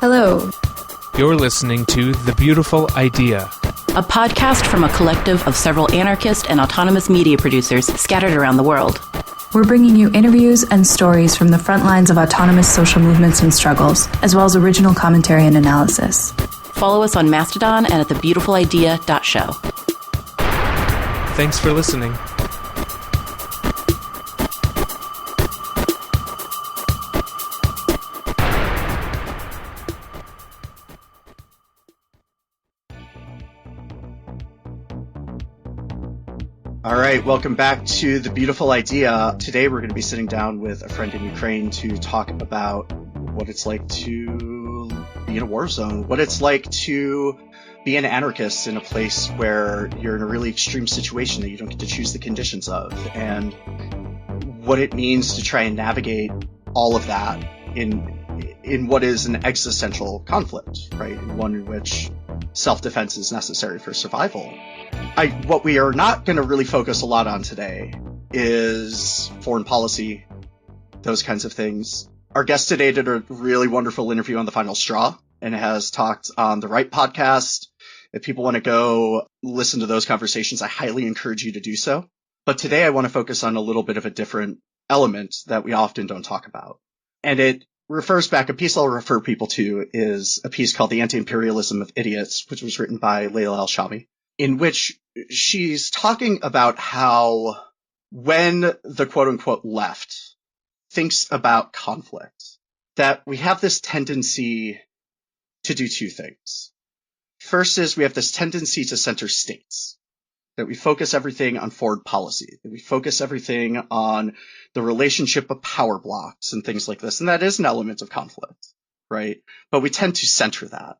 Hello. You're listening to The Beautiful Idea, a podcast from a collective of several anarchist and autonomous media producers scattered around the world. We're bringing you interviews and stories from the front lines of autonomous social movements and struggles, as well as original commentary and analysis. Follow us on Mastodon and at thebeautifulidea.show. Thanks for listening. All right, welcome back to The Beautiful Idea. Today we're going to be sitting down with a friend in Ukraine to talk about what it's like to be in a war zone, what it's like to be an anarchist in a place where you're in a really extreme situation that you don't get to choose the conditions of, and what it means to try and navigate all of that in what is an existential conflict, right? One in which self-defense is necessary for survival. What we are not going to really focus a lot on today is foreign policy, those kinds of things. Our guest today did a really wonderful interview on The Final Straw and has talked on the Right podcast. If people want to go listen to those conversations, I highly encourage you to do so. But today I want to focus on a little bit of a different element that we often don't talk about. And it refers back, a piece I'll refer people to is a piece called The Anti-Imperialism of Idiots, which was written by Leila El-Shami, in which she's talking about how when the quote-unquote left thinks about conflict, that we have this tendency to do two things. First is we have this tendency to center states, that we focus everything on foreign policy, that we focus everything on the relationship of power blocks and things like this. And that is an element of conflict, right? But we tend to center that.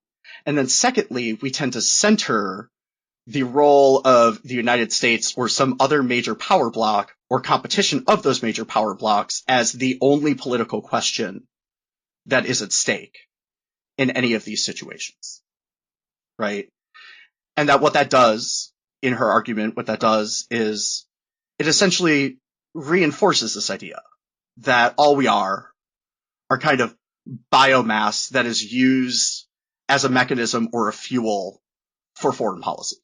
And then secondly, we tend to center the role of the United States or some other major power block or competition of those major power blocks as the only political question that is at stake in any of these situations, right? And that what that does, in her argument, what that does is it essentially reinforces this idea that all we are kind of biomass that is used as a mechanism or a fuel for foreign policy.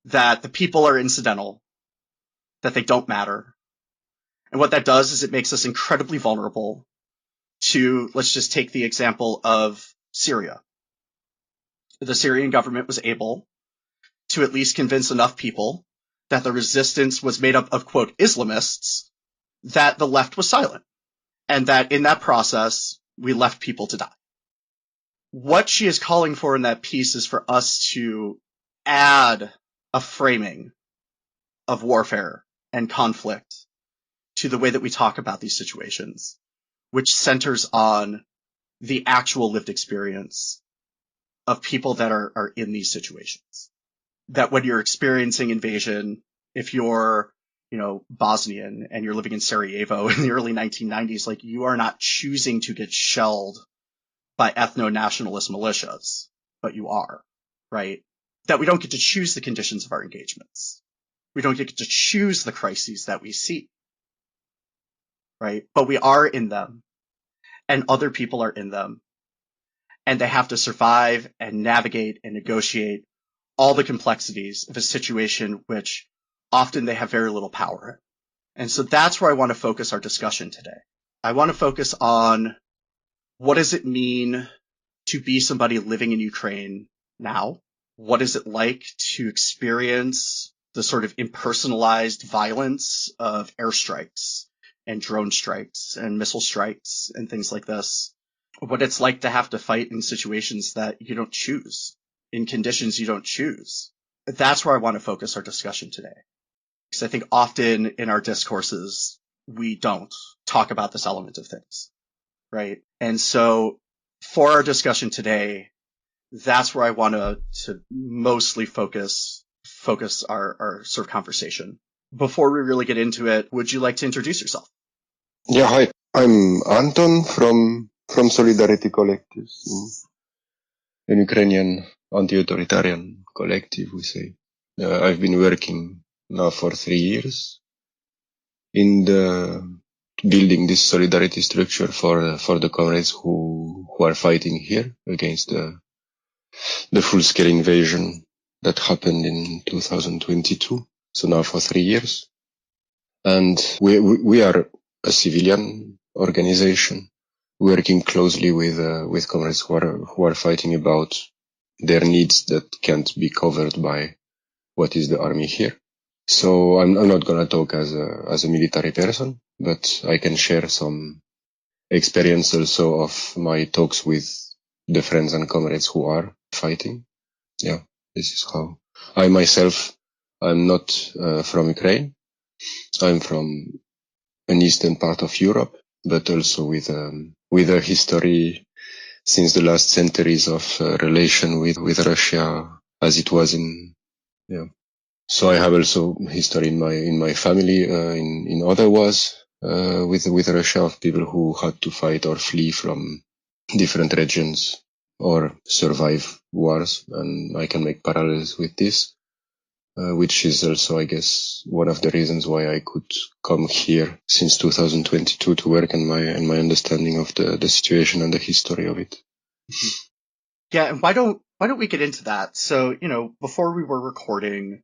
That the people are incidental, that they don't matter. And what that does is it makes us incredibly vulnerable to, let's just take the example of Syria. The Syrian government was able to at least convince enough people that the resistance was made up of, quote, Islamists, that the left was silent. And that in that process, we left people to die. What she is calling for in that piece is for us to add a framing of warfare and conflict to the way that we talk about these situations, which centers on the actual lived experience of people that are in these situations. That when you're experiencing invasion, if you're, Bosnian and you're living in Sarajevo in the early 1990s, like you are not choosing to get shelled by ethno-nationalist militias, but you are, right? That we don't get to choose the conditions of our engagements. We don't get to choose the crises that we see, right? But we are in them, and other people are in them, and they have to survive and navigate and negotiate all the complexities of a situation which often they have very little power in. And so that's where I want to focus our discussion today. I want to focus on what does it mean to be somebody living in Ukraine now? What is it like to experience the sort of impersonalized violence of airstrikes and drone strikes and missile strikes and things like this? What it's like to have to fight in situations that you don't choose, in conditions you don't choose. That's where I want to focus our discussion today. Because I think often in our discourses, we don't talk about this element of things, right? And so for our discussion today, that's where I want to mostly focus our sort of conversation. Before we really get into it, would you like to introduce yourself? Yeah, hi. I'm Anton from Solidarity Collective, an Ukrainian anti-authoritarian collective, we say. I've been working now for 3 years in the building this solidarity structure for the comrades who are fighting here against the full-scale invasion that happened in 2022. So now for 3 years. And we are a civilian organization working closely with comrades who are fighting about their needs that can't be covered by what is the army here. So I'm not gonna talk as a military person, but I can share some experience also of my talks with the friends and comrades who are fighting. Yeah, this is how I myself, I'm not from Ukraine. I'm from an eastern part of Europe, but also with a history since the last centuries of relation with Russia as it was yeah. So I have also history in my family, in other wars, with Russia, of people who had to fight or flee from different regions or survive wars. And I can make parallels with this, which is also, I guess, one of the reasons why I could come here since 2022 to work on my understanding of the situation and the history of it. Yeah. And why don't we get into that? So, before we were recording,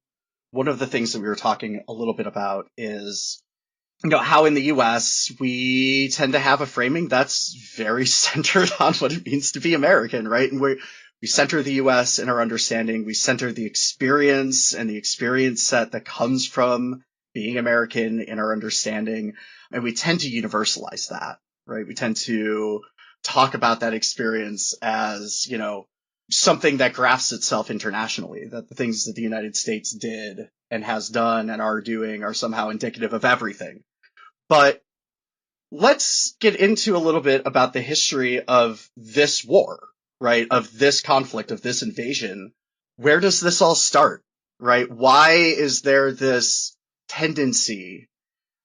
one of the things that we were talking a little bit about is, how in the US we tend to have a framing that's very centered on what it means to be American, right? And we center the US in our understanding. We center the experience and the experience set that comes from being American in our understanding. And we tend to universalize that, right? We tend to talk about that experience as, something that graphs itself internationally, that the things that the United States did and has done and are doing are somehow indicative of everything. But let's get into a little bit about the history of this war, right? Of this conflict, of this invasion. Where does this all start, right? Why is there this tendency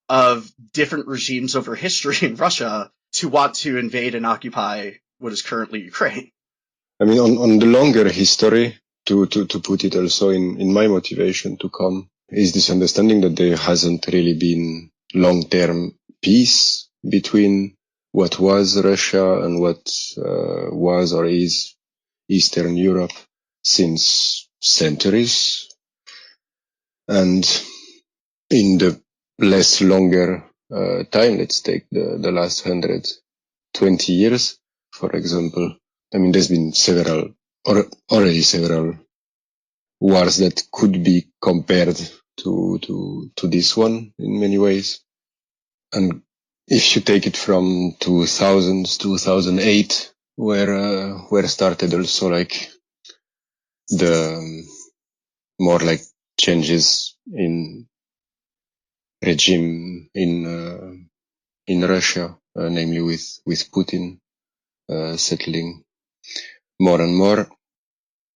of different regimes over history in Russia to want to invade and occupy what is currently Ukraine? I mean, on the longer history, to put it also in my motivation to come, is this understanding that there hasn't really been long-term peace between what was Russia and what was or is Eastern Europe since centuries. And in the less longer time, let's take the last 120 years, for example. I mean, there's been already several wars that could be compared to this one in many ways. And if you take it from 2008, where started also like the more like changes in regime in Russia, namely with Putin settling more and more,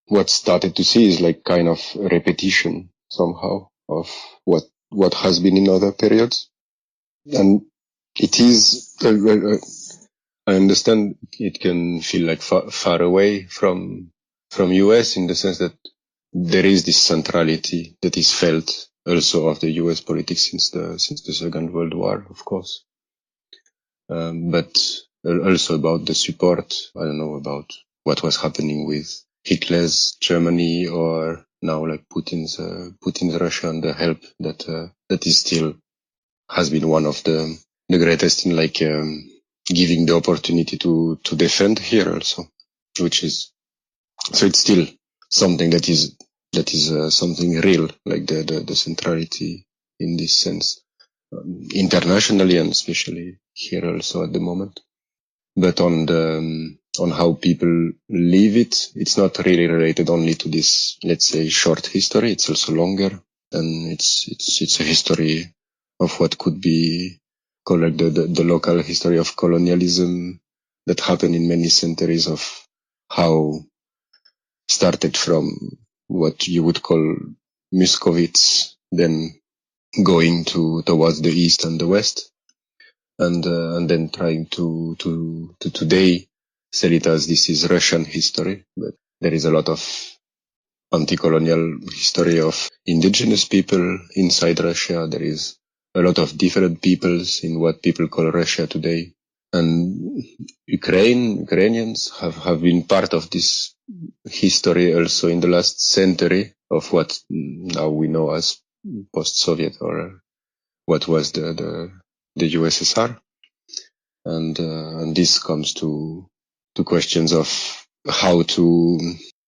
what started to see is like kind of repetition somehow of what has been in other periods. And it is, I understand it can feel like far away from US in the sense that there is this centrality that is felt also of the US politics since the Second World War, of course. But also about the support, I don't know, about what was happening with Hitler's Germany or now like Putin's Russia, and the help that is still has been one of the greatest in like giving the opportunity to defend here also, which is, so it's still something that is something real, like the centrality in this sense, internationally and especially here also at the moment. But on how people live it, it's not really related only to this, let's say, short history. It's also longer, and it's a history of what could be called like the local history of colonialism that happened in many centuries, of how started from what you would call Muscovites, then going towards the east and the west, and then trying to today sell it as this is Russian history. But there is a lot of anti-colonial history of indigenous people inside Russia. There is a lot of different peoples in what people call Russia today. And Ukrainians have been part of this history also in the last century of what now we know as post-Soviet, or what was the USSR. And this comes to questions of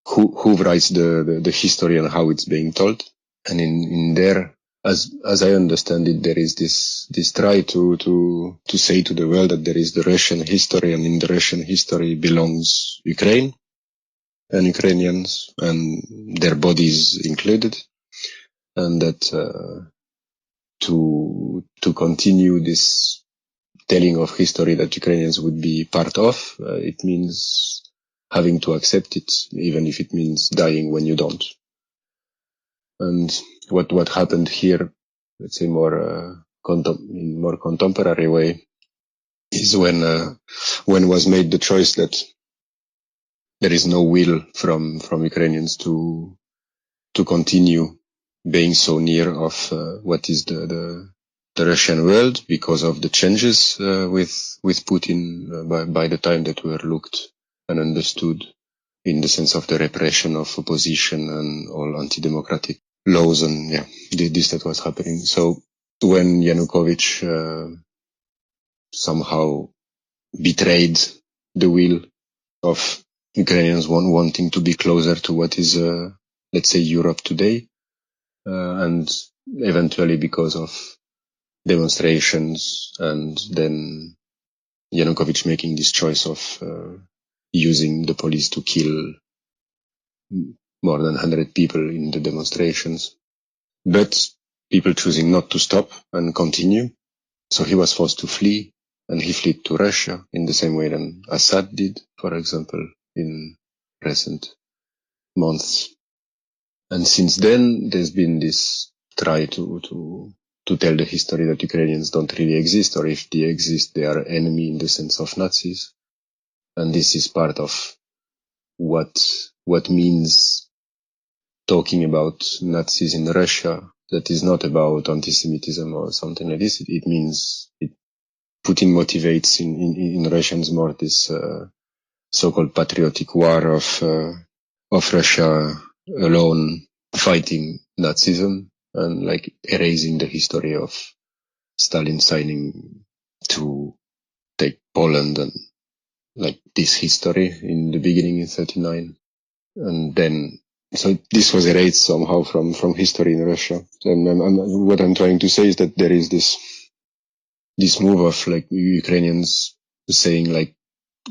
who writes the history and how it's being told. And in there, as I understand it, there is this try to say to the world that there is the Russian history, and in the Russian history belongs Ukraine and Ukrainians and their bodies included, and that to continue this telling of history that Ukrainians would be part of, it means having to accept it, even if it means dying when you don't. And what happened here, let's say in more contemporary way, is when was made the choice that there is no will from Ukrainians to continue being so near of what is the Russian world, because of the changes with Putin by the time that were looked and understood in the sense of the repression of opposition and all anti-democratic laws, and this that was happening. So when Yanukovych somehow betrayed the will of Ukrainians wanting to be closer to what is let's say Europe today, and eventually because of demonstrations, and then Yanukovych making this choice of using the police to kill more than 100 people in the demonstrations, but people choosing not to stop and continue. So he was forced to flee, and he fled to Russia in the same way that Assad did, for example, in recent months. And since then, there's been this try to tell the history that Ukrainians don't really exist, or if they exist, they are enemy in the sense of Nazis. And this is part of what means talking about Nazis in Russia. That is not about anti-Semitism or something like this. It means Putin motivates in Russians more this so-called patriotic war of Russia alone fighting Nazism, and like erasing the history of Stalin signing to take Poland, and like this history in the beginning in 1939. And then, so this was erased somehow from history in Russia. And what I'm trying to say is that there is this move of like Ukrainians saying like,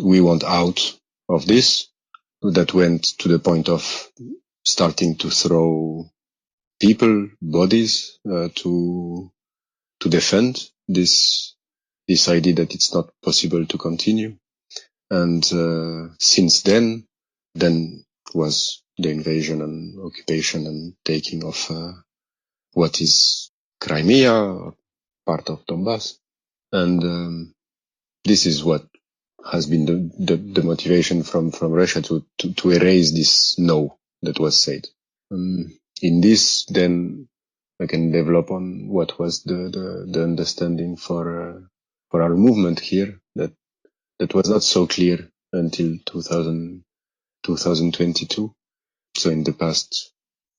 we want out of this, that went to the point of starting to throw people, bodies, to defend this idea that it's not possible to continue. And since then was the invasion and occupation and taking of what is Crimea, part of Donbass. And this is what has been the motivation from Russia to erase this no that was said. In this, then I can develop on what was the understanding for our movement here, that was not so clear until 2022. So in the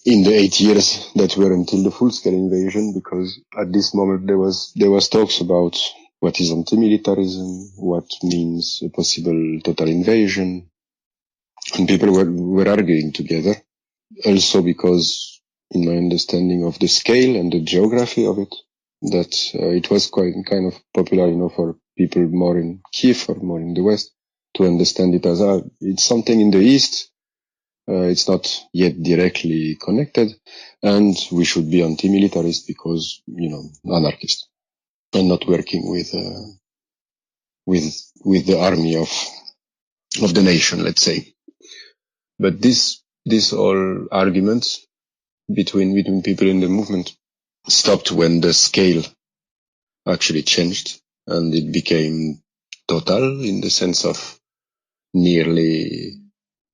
8 years that were until the full-scale invasion, because at this moment there was talks about what is anti-militarism, what means a possible total invasion, and people were arguing together. Also because, in my understanding of the scale and the geography of it, that it was quite kind of popular, for people more in Kiev or more in the West to understand it as it's something in the East. It's not yet directly connected, and we should be anti-militarist because, anarchist, and not working with the army of the nation, let's say. But this all arguments between people in the movement stopped when the scale actually changed, and it became total in the sense of nearly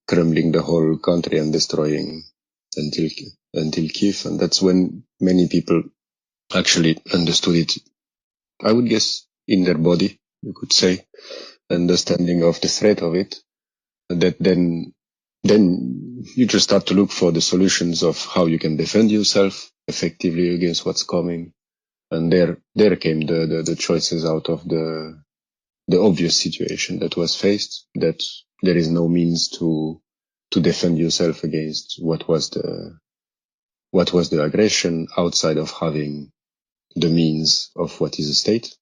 crumbling the whole country and destroying until Kiev. And that's when many people actually understood it, I would guess, in their body, you could say, understanding of the threat of it, that then you just start to look for the solutions of how you can defend yourself effectively against what's coming. And there came the choices out of the obvious situation that was faced, that there is no means to defend yourself against what was the aggression outside of having the means of what is a state,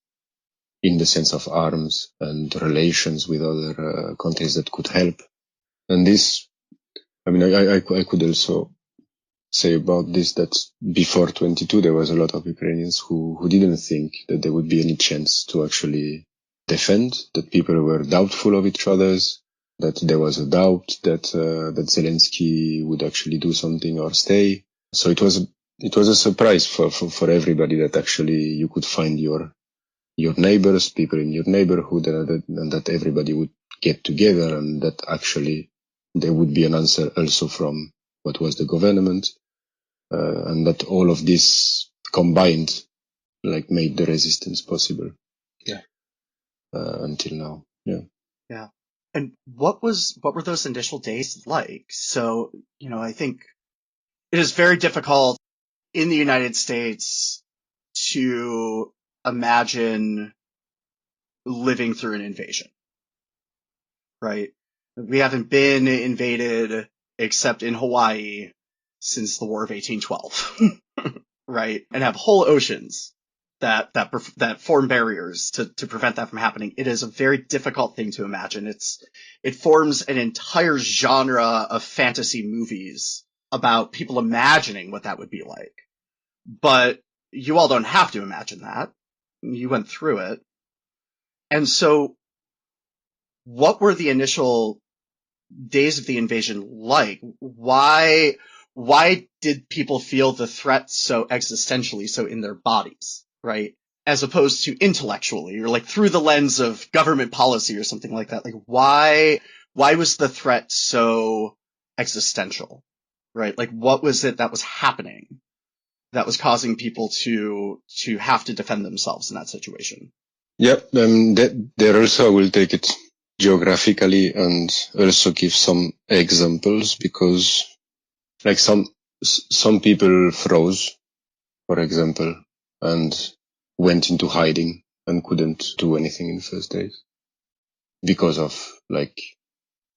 in the sense of arms and relations with other countries that could help. And this, I mean, I could also say about this that before 22 there was a lot of Ukrainians who didn't think that there would be any chance to actually defend, that people were doubtful of each other's, that there was a doubt that Zelensky would actually do something or stay. So it was a surprise for everybody that actually you could find your neighbors, people in your neighborhood, and that everybody would get together, and that actually there would be an answer also from what was the government, and that all of this combined made the resistance possible. Yeah. Until now. Yeah. Yeah. And what were those initial days like? So, I think it is very difficult in the United States to imagine living through an invasion, right? We haven't been invaded except in Hawaii since the War of 1812, right? And have whole oceans that form barriers to prevent that from happening. It is a very difficult thing to imagine. It forms an entire genre of fantasy movies about people imagining what that would be like. But you all don't have to imagine that. You went through it. And so what were the initial days of the invasion like? Why did people feel the threat so existentially, so in their bodies, right? As opposed to intellectually, or through the lens of government policy or something like that. Why was the threat so existential, right? What was it that was happening that was causing people to have to defend themselves in that situation? Yep. There also I will take it geographically and also give some examples, because some people froze, for example, and went into hiding and couldn't do anything in the first days because of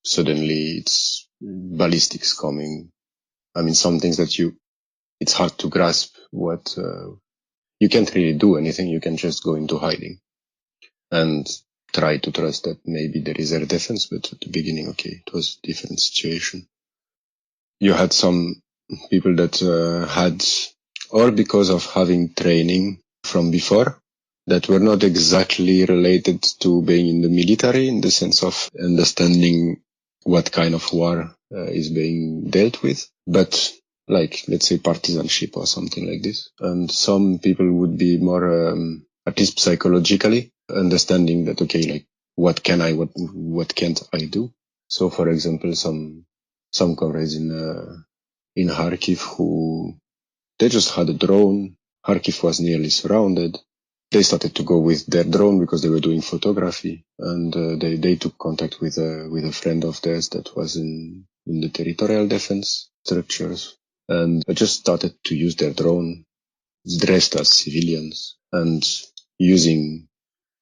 suddenly it's ballistics coming. I mean, some things that it's hard to grasp what, you can't really do anything. You can just go into hiding and try to trust that maybe there is air defense, but at the beginning, okay, it was a different situation. You had some people that had, or because of having training from before, that were not exactly related to being in the military, in the sense of understanding what kind of war is being dealt with, but let's say partisanship or something like this. And some people would be more, at least psychologically, understanding that, okay, what can't I do? So, for example, some comrades in Kharkiv who, they just had a drone. Kharkiv was nearly surrounded. They started to go with their drone because they were doing photography, and they took contact with a friend of theirs that was in the territorial defense structures, and just started to use their drone dressed as civilians and using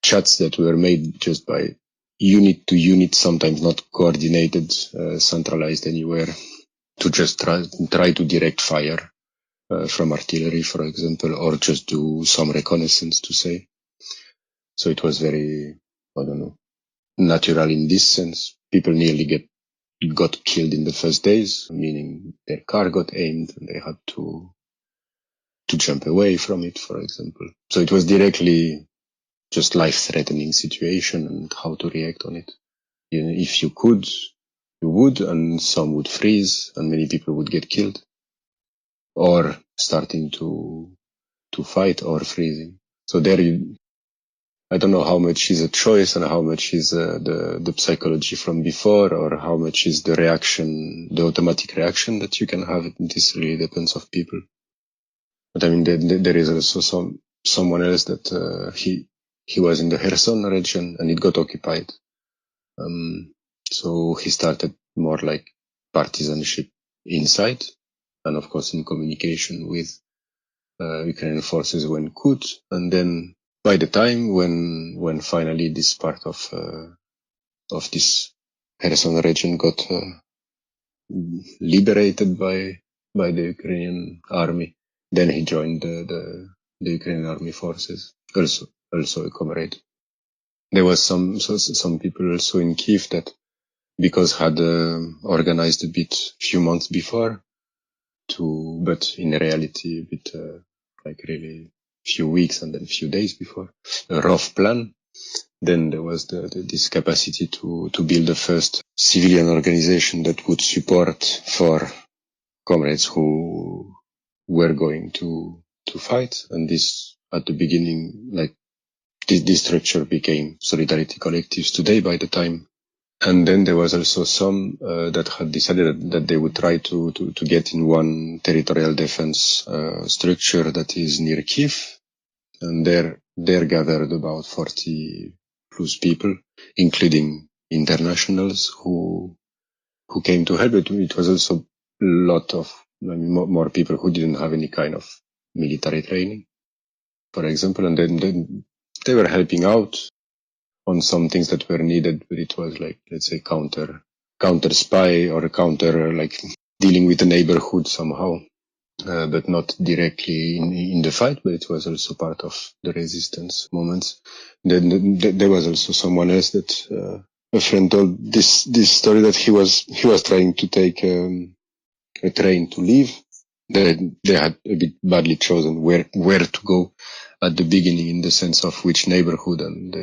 chats that were made just by unit to unit, sometimes not coordinated, centralized anywhere, to just try to direct fire from artillery, for example, or just do some reconnaissance, to say. So it was very, I don't know, natural in this sense. People nearly got killed in the first days, meaning their car got aimed and they had to jump away from it, for example. So it was directly just life-threatening situation and how to react on it. If you could, you would, and some would freeze and many people would get killed, or starting to fight or freezing. So there I don't know how much is a choice and how much is the psychology from before, or how much is the reaction, the automatic reaction that you can have. This really depends of people. But I mean, there is also someone else that he was in the Kherson region and it got occupied. So he started more like partisanship inside, and of course in communication with Ukrainian forces when could. And then by the time when finally this part of this Kherson region got liberated by the Ukrainian army, then he joined the Ukrainian army forces, also a comrade. There was some people also in Kiev that, because had organized a bit few months before, but in reality a bit like really few weeks and then few days before, a rough plan. Then there was this capacity to build the first civilian organization that would support for comrades who were going to fight. And this, at the beginning, like this structure became Solidarity Collectives today by the time. And then there was also some that had decided that they would try to get in one territorial defense structure that is near Kiev. And there gathered about 40 plus people, including internationals who came to help. It was also a lot of more people who didn't have any kind of military training, for example, and then they were helping out on some things that were needed, but it was like, let's say, counter spy or counter, like dealing with the neighborhood somehow, but not directly in the fight, but it was also part of the resistance moments. Then there was also someone else that a friend told this story that he was trying to take a train to leave. They had a bit badly chosen where to go at the beginning in the sense of which neighborhood, and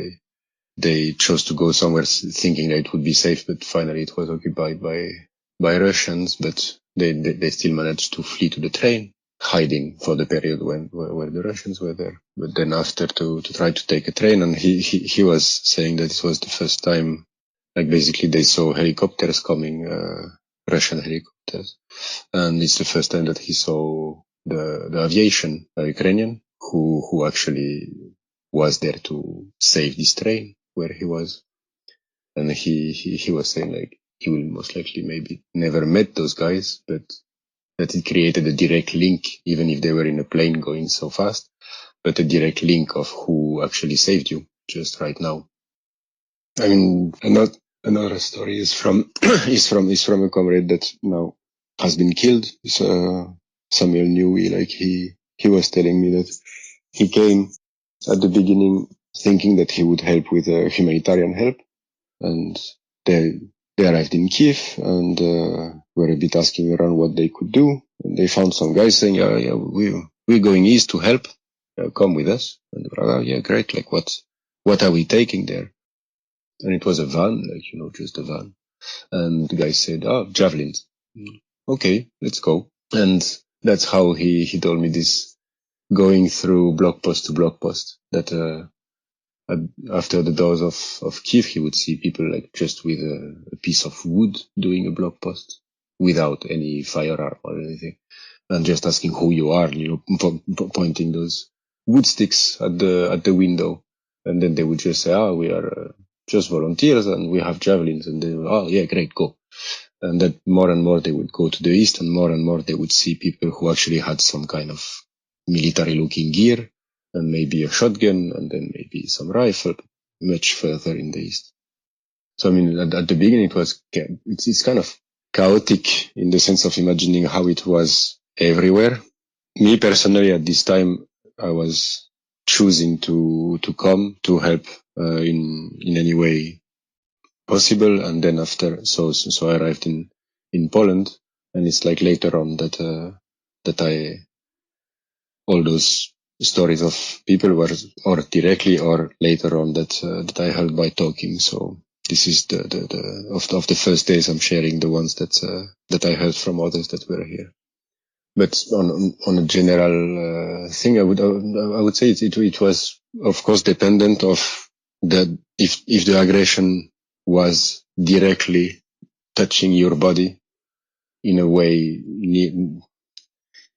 they chose to go somewhere thinking that it would be safe, but finally it was occupied by Russians, but they still managed to flee to the train, hiding for the period where the Russians were there. But then after to try to take a train, and he was saying that it was the first time, like basically they saw helicopters coming, Russian helicopters. And it's the first time that he saw the aviation, Ukrainian, who actually was there to save this train where he was. And he was saying like he will most likely maybe never met those guys, but that it created a direct link, even if they were in a plane going so fast, but a direct link of who actually saved you just right now. I mean, another story is from a comrade that now has been killed. So Samuel Newey, like he was telling me that he came at the beginning thinking that he would help with humanitarian help, and they arrived in Kiev and were a bit asking around what they could do. And they found some guys saying, yeah, we're going east to help. Come with us. And they were like, yeah, great. Like what are we taking there? And it was a van, like, just a van. And the guy said, javelins. Okay, let's go. And that's how he told me this, going through block post to block post, that after the doors of Kiev, he would see people like just with a piece of wood doing a block post without any firearm or anything, and just asking who you are, pointing those wood sticks at the window. And then they would just say, we are just volunteers and we have javelins. And they would, yeah, great, go. And that more and more they would go to the east, and more they would see people who actually had some kind of military looking gear, and maybe a shotgun, and then maybe some rifle, much further in the east. So I mean, at the beginning it's kind of chaotic in the sense of imagining how it was everywhere. Me personally, at this time, I was choosing to come to help in any way possible, and then after, so I arrived in Poland, and it's like later on that I all those stories of people were or directly or later on that I heard by talking. So this is of the first days I'm sharing the ones that I heard from others that were here. But on a general thing, I would say it was of course dependent of that if the aggression was directly touching your body in a way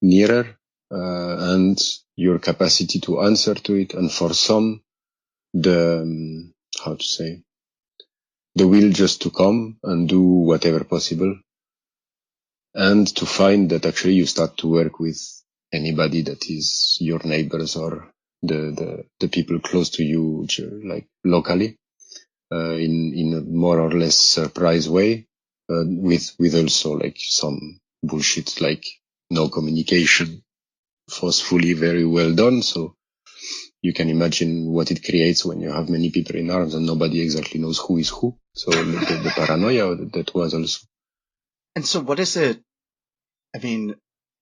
nearer, and your capacity to answer to it. And for some, the will just to come and do whatever possible, and to find that actually you start to work with anybody that is your neighbors or the people close to you, like locally, in a more or less surprise way, with also like some bullshit, like no communication, forcefully very well done. So you can imagine what it creates when you have many people in arms and nobody exactly knows who is who. So the paranoia that was also. And so what is it? I mean,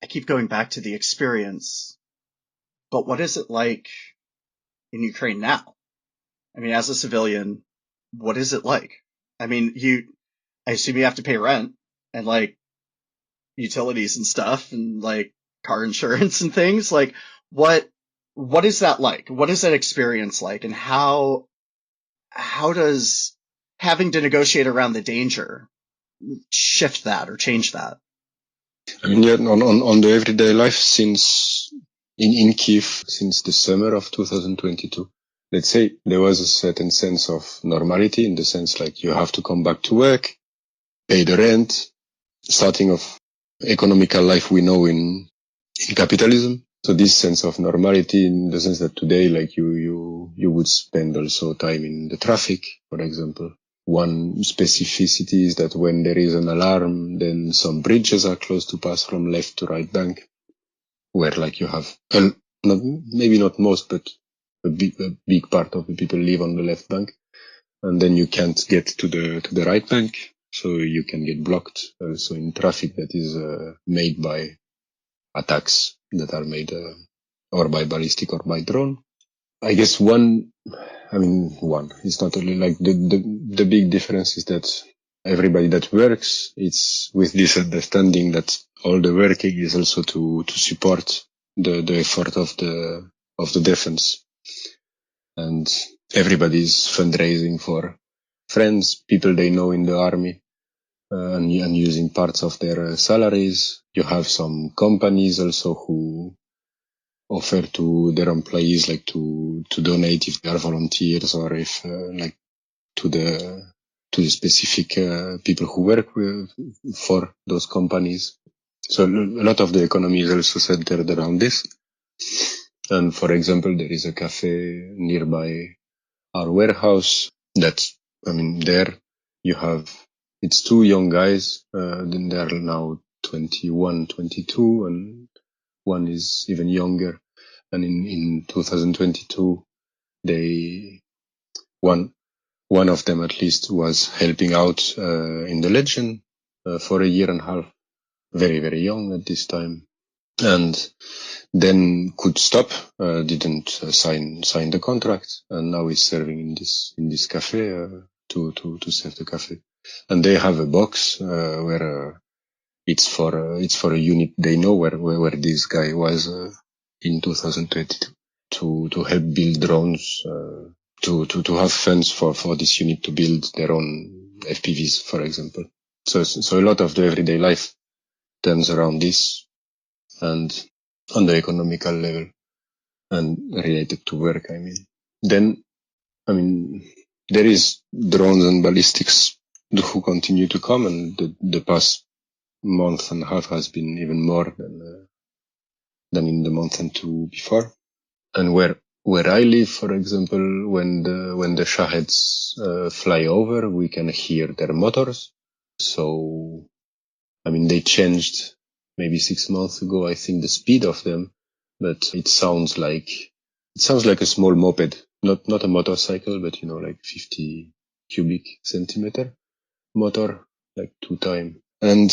I keep going back to the experience, but what is it like in Ukraine now? I mean, as a civilian, what is it like? I mean, I assume you have to pay rent and like utilities and stuff and like car insurance and things. Like, what is that like? What is that experience like? And how does having to negotiate around the danger shift that or change that? I mean, yeah, on the everyday life since in Kiev, since the summer of 2022, let's say there was a certain sense of normality, in the sense like you have to come back to work, pay the rent, starting of economical life we know in capitalism. So this sense of normality, in the sense that today, like you would spend also time in the traffic, for example. One specificity is that when there is an alarm, then some bridges are closed to pass from left to right bank, where like you have, maybe not most, but a big part of the people live on the left bank, and then you can't get to the right bank, so you can get blocked. So in traffic that is made by attacks that are made or by ballistic or by drone. I guess one, it's not only like the big difference is that everybody that works, it's with this understanding that all the working is also to support the effort of the defense. And everybody is fundraising for friends, people they know in the army, and using parts of their salaries. You have some companies also who offer to their employees like to donate if they are volunteers, or if like to the specific people who work for those companies. So a lot of the economy is also centered around this. And for example, there is a cafe nearby our warehouse there you have, it's two young guys, then they are now 21, 22, and one is even younger. And in 2022, one of them at least was helping out in the Legion for a year and a half, very, very young at this time, and then could stop, didn't sign the contract, and now is serving in this cafe to serve the cafe. And they have a box where it's for a unit they know where this guy was in 2022 to help build drones, to have funds for this unit to build their own FPVs, for example. So a lot of the everyday life turns around this, and on the economical level and related to work, Then, there is drones and ballistics who continue to come, and the past month and a half has been even more than in the month and two before. And where I live, for example, when the Shaheds fly over, we can hear their motors. So, they changed maybe 6 months ago, I think, the speed of them, but it sounds like a small moped, not a motorcycle, but like 50 cubic centimeter motor, like 2 times. And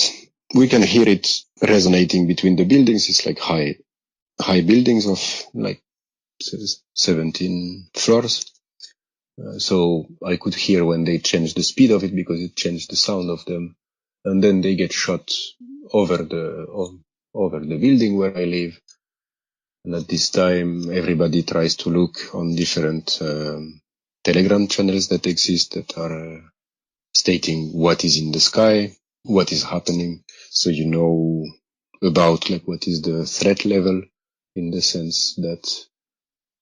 we can hear it resonating between the buildings. It's like high buildings of like 17 floors. So I could hear when they changed the speed of it, because it changed the sound of them. And then they get shot over the building where I live. And at this time, everybody tries to look on different Telegram channels that exist that are stating what is in the sky, what is happening, so you know about like what is the threat level. in the sense that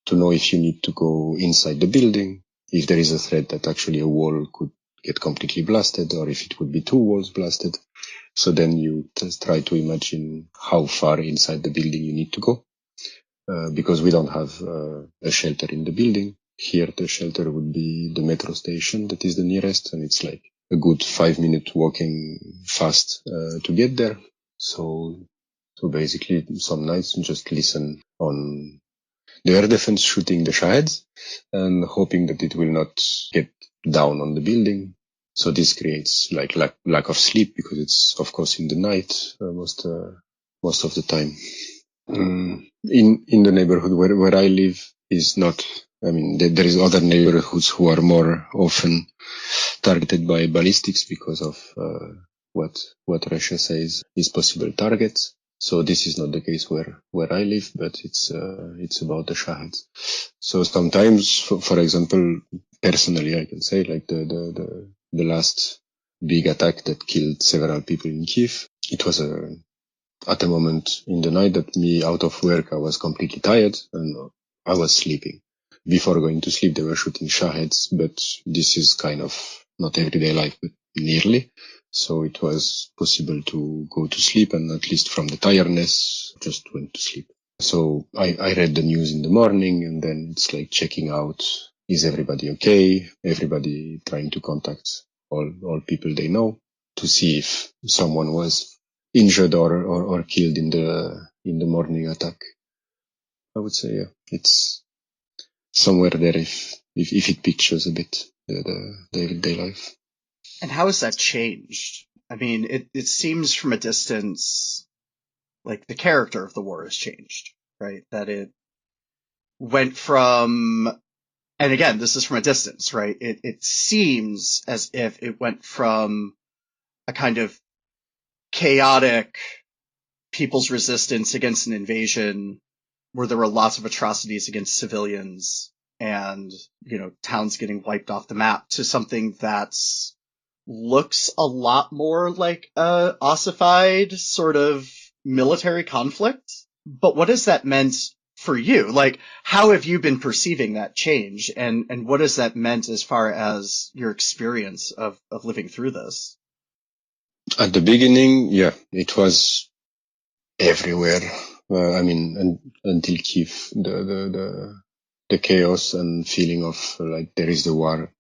to know if you need to go inside the building, if there is a threat that actually a wall could get completely blasted, or if it would be two walls blasted. So then you just try to imagine how far inside the building you need to go. Because we don't have a shelter in the building. Here the shelter would be the metro station that is the nearest, and it's like a good 5-minute walking fast to get there. So basically some nights just listen on the air defense shooting the shaheds and hoping that it will not get down on the building. So this creates like lack of sleep, because it's of course in the night most of the time. In the neighborhood where I live is not, I mean, there is other neighborhoods who are more often targeted by ballistics because of what Russia says is possible targets. So this is not the case where I live, but it's about the shaheds. So sometimes, for example, personally, I can say like the last big attack that killed several people in Kiev, it was at a moment in the night that me out of work, I was completely tired and I was sleeping. Before going to sleep, they were shooting shaheds, but this is kind of not everyday life, but nearly. So it was possible to go to sleep, and at least from the tiredness, just went to sleep. So I read the news in the morning, and then it's like checking out, is everybody okay? Everybody trying to contact all people they know to see if someone was injured or killed in the morning attack. I would say, yeah, it's somewhere there if it pictures a bit the everyday life. And how has that changed? I mean, it seems from a distance like the character of the war has changed, right? That it went from, and again, this is from a distance, right? It seems as if it went from a kind of chaotic people's resistance against an invasion where there were lots of atrocities against civilians and, you know, towns getting wiped off the map, to something that's looks a lot more like a ossified sort of military conflict. But what has that meant for you? Like, how have you been perceiving that change? And what has that meant as far as your experience of living through this? At the beginning, yeah, it was everywhere. I mean, until Kiev, the chaos and feeling of like there is the war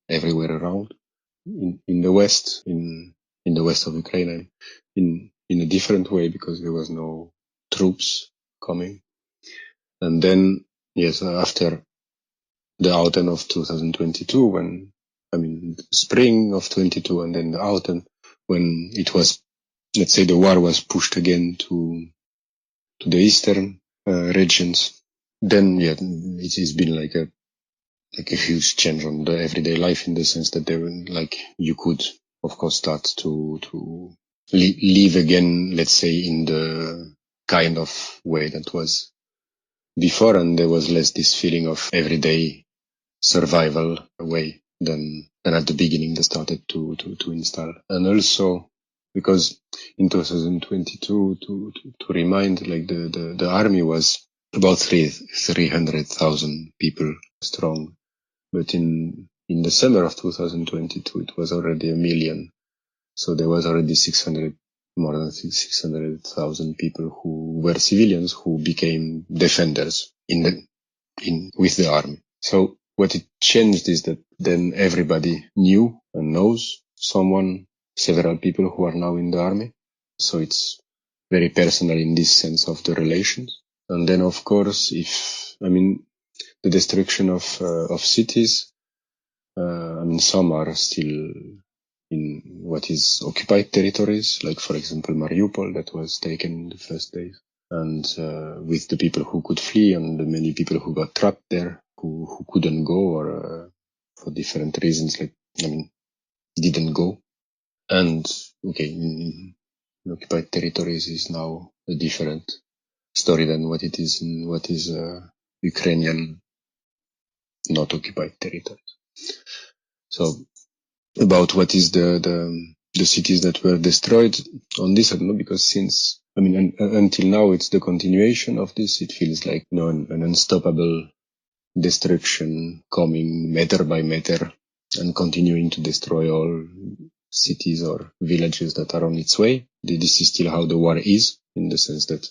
everywhere around. In the west, in the west of Ukraine, in a different way, because there was no troops coming. And then, yes, after the autumn of 2022, when, I mean, spring of 22, and then the autumn, when it was, let's say, the war was pushed again to the eastern regions, then, yeah, it has been like a huge change on the everyday life, in the sense that there were, like, you could, of course, start to live again, let's say, in the kind of way that was before, and there was less this feeling of everyday survival way than at the beginning they started to install. And also because in 2022, to remind, like the army was about 300,000 people strong. But in the summer of 2022, it was already 1 million. So there was already more than 600,000 people who were civilians who became defenders with the army. So what it changed is that then everybody knew and knows several people who are now in the army. So it's very personal in this sense of the relations. And then, of course, the destruction of cities, some are still in what is occupied territories, like, for example, Mariupol, that was taken in the first days. And with the people who could flee and the many people who got trapped there, who couldn't go, or for different reasons, didn't go. And, okay, in occupied territories is now a different story than what it is in what is Ukrainian not occupied territories. So about what is the cities that were destroyed on this, I don't know, because since until now, it's the continuation of this. It feels like, an unstoppable destruction coming meter by meter and continuing to destroy all cities or villages that are on its way. This is still how the war is, in the sense that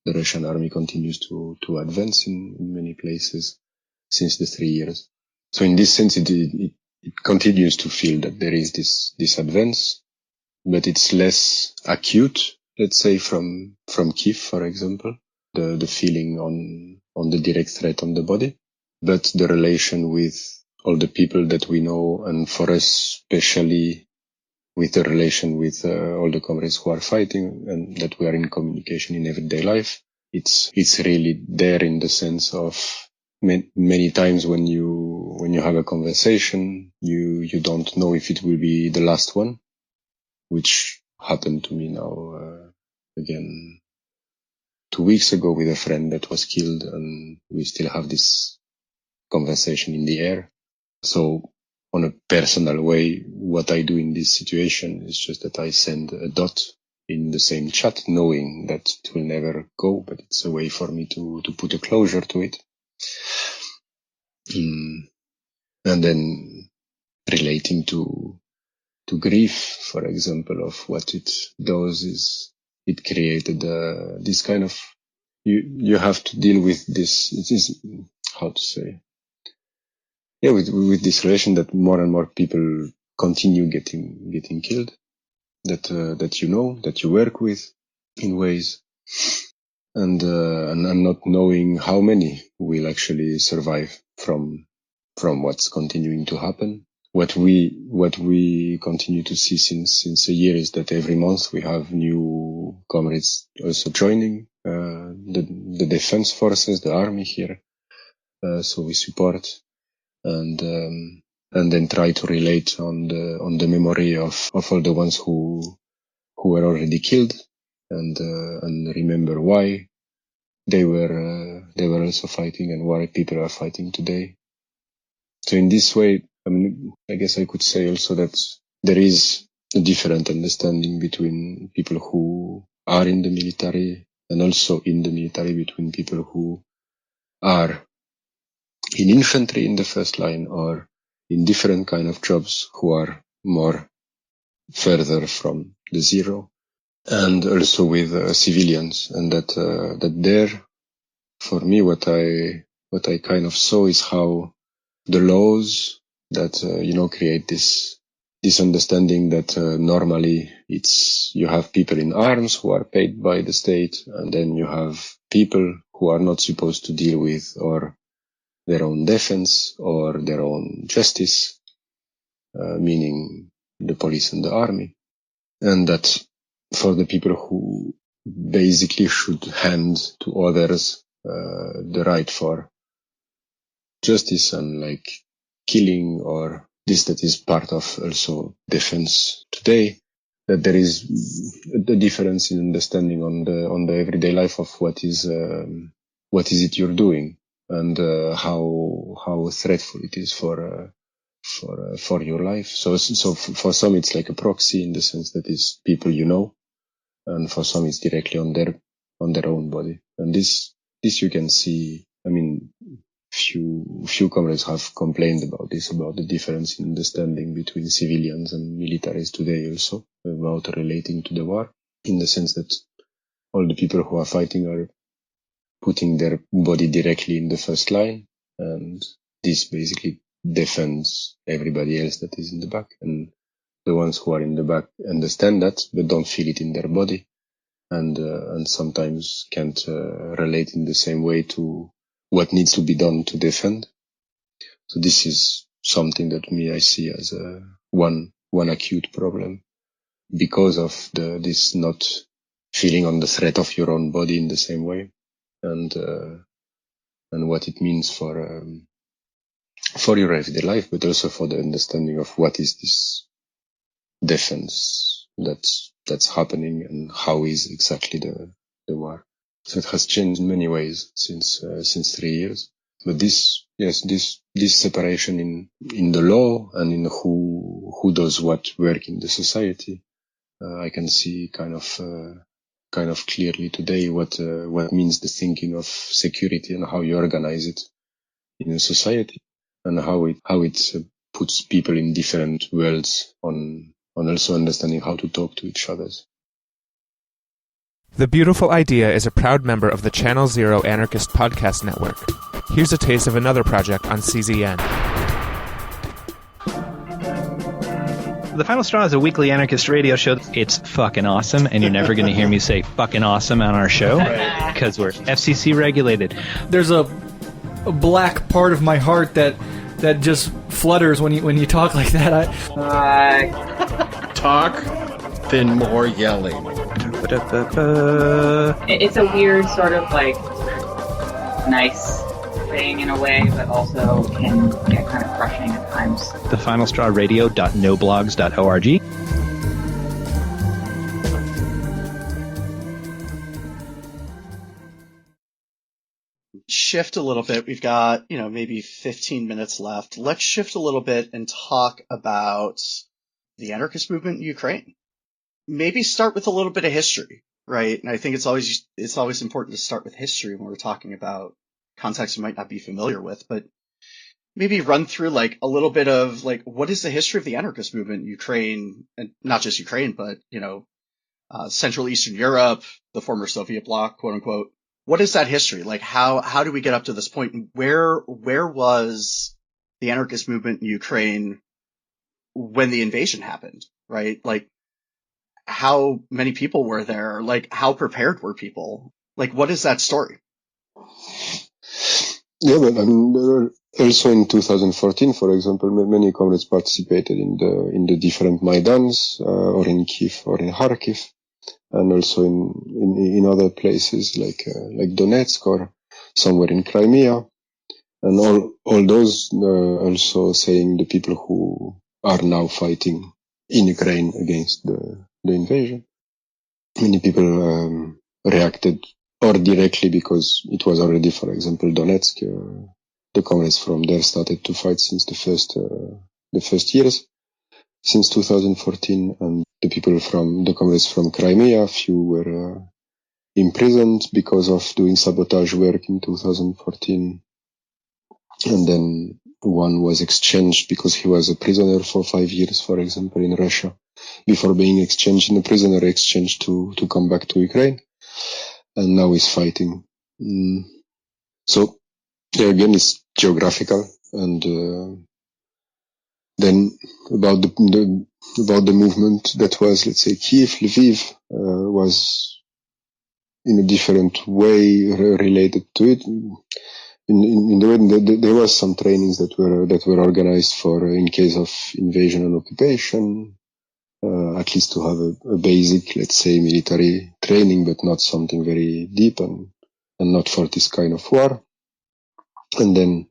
the Russian army continues to advance in many places since the 3 years. So in this sense, it continues to feel that there is this advance, but it's less acute, let's say, from Kiev, for example, the feeling on the direct threat on the body, but the relation with all the people that we know, and for us, especially with the relation with all the comrades who are fighting and that we are in communication in everyday life. It's really there in the sense of many times when you have a conversation, you don't know if it will be the last one, which happened to me now again 2 weeks ago with a friend that was killed, and we still have this conversation in the air. So on a personal way, what I do in this situation is just that I send a dot in the same chat, knowing that it will never go, but it's a way for me to put a closure to it. And then relating to grief, for example, of what it does is it created this kind of, you have to deal with this, it is, how to say, with this relation that more and more people continue getting killed, that that you work with in ways, and not knowing how many will actually survive from what's continuing to happen. What we continue to see since a year is that every month we have new comrades also joining the defense forces, the army here. So we support and then try to relate on the memory of all the ones who were already killed, and remember why they were also fighting and why people are fighting today. So in this way, I guess I could say also that there is a different understanding between people who are in the military and also in the military between people who are in infantry in the first line or in different kind of jobs who are more further from the zero, and also with civilians. And that there, for me, what I kind of saw is how the laws that create this understanding that normally you have people in arms who are paid by the state, and then you have people who are not supposed to deal with or their own defense or their own justice, meaning the police and the army, and that for the people who basically should hand to others the right for justice and like killing or this that is part of also defense today, that there is a difference in understanding on the everyday life of what is it you're doing, and how threatful it is for your life. So for some it's like a proxy in the sense that it's people and for some it's directly on their own body. And this you can see. Few comrades have complained about this, about the difference in understanding between civilians and militaries today, also about relating to the war, in the sense that all the people who are fighting are putting their body directly in the first line, and this basically defends everybody else that is in the back. And the ones who are in the back understand that, but don't feel it in their body, and sometimes can't relate in the same way to what needs to be done to defend. So this is something that I see as one acute problem, because of this not feeling on the threat of your own body in the same way, and what it means for your everyday life, but also for the understanding of what is this defense that's happening and how is exactly the war. So it has changed in many ways since 3 years. But this separation in the law and in who does what work in the society, I can see kind kind of clearly today what means the thinking of security and how you organize it in a society, and how it puts people in different worlds on also understanding how to talk to each other. The Beautiful Idea is a proud member of the Channel Zero Anarchist podcast network. Here's a taste of another project on CZN. The Final Straw is a weekly anarchist radio show. It's fucking awesome, and you're never going to hear me say fucking awesome on our show because we're FCC regulated. There's a black part of my heart that just flutters when you talk like that. Talk, then more yelling. It's a weird sort of like nice thing in a way, but also can get kind of crushing at times. thefinalstrawradio.noblogs.org. Shift a little bit. We've got, maybe 15 minutes left. Let's shift a little bit and talk about the anarchist movement in Ukraine. Maybe start with a little bit of history, right? And I think it's always important to start with history when we're talking about context you might not be familiar with, but maybe run through like a little bit of like, what is the history of the anarchist movement in Ukraine, and not just Ukraine, but, Central Eastern Europe, the former Soviet bloc, quote unquote. What is that history? Like, how do we get up to this point? And where was the anarchist movement in Ukraine when the invasion happened, right? Like, how many people were there? Like, how prepared were people? Like, what is that story? Yeah, but also in 2014, for example, many comrades participated in the different Maidans, or in Kiev or in Kharkiv, and also in other places like Donetsk or somewhere in Crimea, and all those also saying the people who are now fighting in Ukraine against the invasion. Many people reacted or directly because it was already, for example, Donetsk. The comrades from there started to fight since the first years, since 2014, and the comrades from Crimea, few were imprisoned because of doing sabotage work in 2014, and then one was exchanged because he was a prisoner for 5 years, for example, in Russia, before being exchanged in a prisoner exchange to come back to Ukraine, and now he's fighting. So again, it's geographical, and then about the movement that was, let's say, Kiev, Lviv, was in a different way related to it. In the way there was some trainings that were organized for in case of invasion and occupation, at least to have a basic, let's say, military training, but not something very deep and not for this kind of war. And then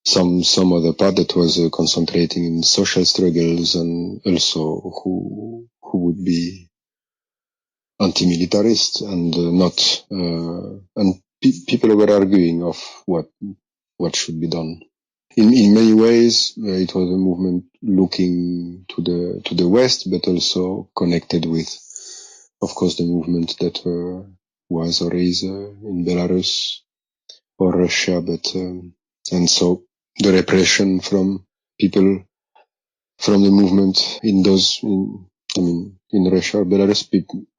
some other part that was concentrating in social struggles, and also who would be anti-militarist and not and people were arguing of what should be done. In many ways, it was a movement looking to the West, but also connected with, of course, the movement that was or is in Belarus or Russia, but and so the repression from people from the movement in Russia or Belarus,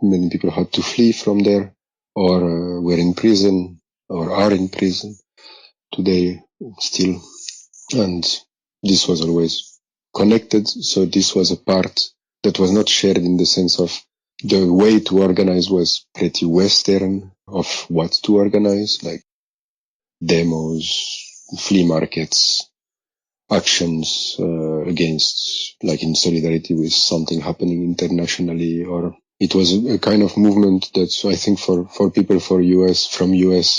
many people had to flee from there, or were in prison, or are in prison today still. And this was always connected. So this was a part that was not shared in the sense of the way to organize was pretty Western of what to organize, like demos, flea markets, actions against, like in solidarity with something happening internationally, or it was a kind of movement that I think for people from US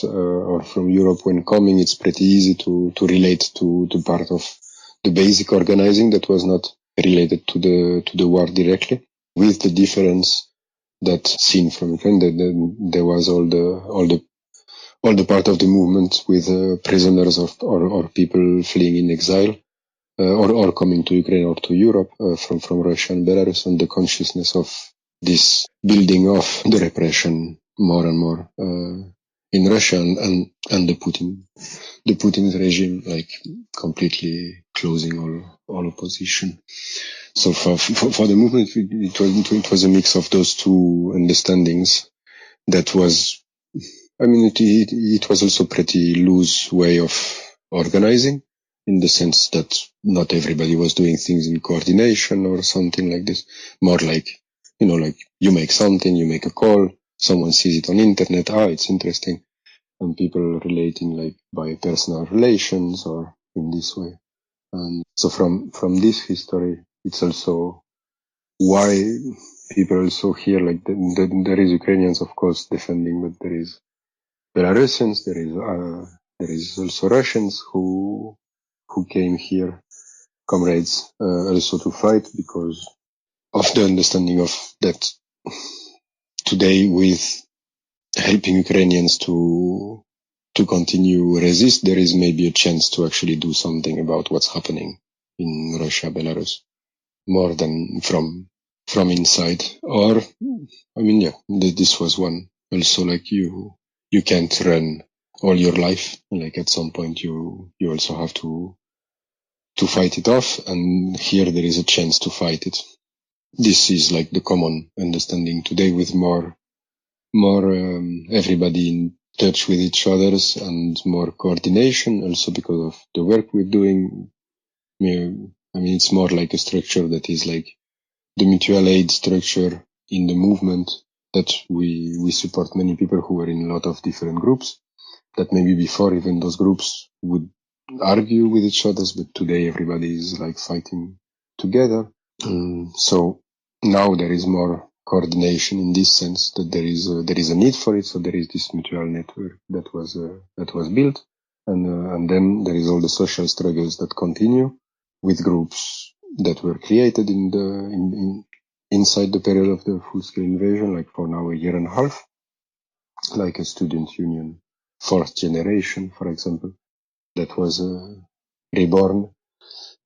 or from Europe when coming, it's pretty easy to relate to the part of the basic organizing that was not related to the war directly, with the difference that seen from Ukraine that there was all the part of the movement with prisoners or people fleeing in exile or coming to Ukraine or to Europe from Russia and Belarus, and the consciousness of this building of the repression more and more in Russia and the Putin's regime, like completely closing all opposition. So for the movement, it was a mix of those two understandings. That was, I mean, it was also pretty loose way of organizing, in the sense that not everybody was doing things in coordination or something like this. More like, like you make something, you make a call, someone sees it on internet, it's interesting, and people relating like by personal relations or in this way. And so from this history, it's also why people also here, like there is Ukrainians, of course, defending, but there is Belarusians, there is also Russians who came here, comrades, also to fight because of the understanding of that today with helping Ukrainians to continue resist, there is maybe a chance to actually do something about what's happening in Russia, Belarus, more than from inside. Or, I mean, yeah, this was one. Also, like you can't run all your life. Like at some point, you also have to fight it off. And here there is a chance to fight it. This is like the common understanding today, with more everybody in touch with each others and more coordination. Also because of the work we're doing. I mean, it's more like a structure that is like the mutual aid structure in the movement, that we support many people who are in a lot of different groups, that maybe before even those groups would argue with each other, but today everybody is like fighting together. So now there is more coordination in this sense, that there is a need for it. So there is this mutual network that was built, and then there is all the social struggles that continue with groups that were created inside the period of the full-scale invasion, like for now a year and a half, like a student union, fourth generation, for example, that was reborn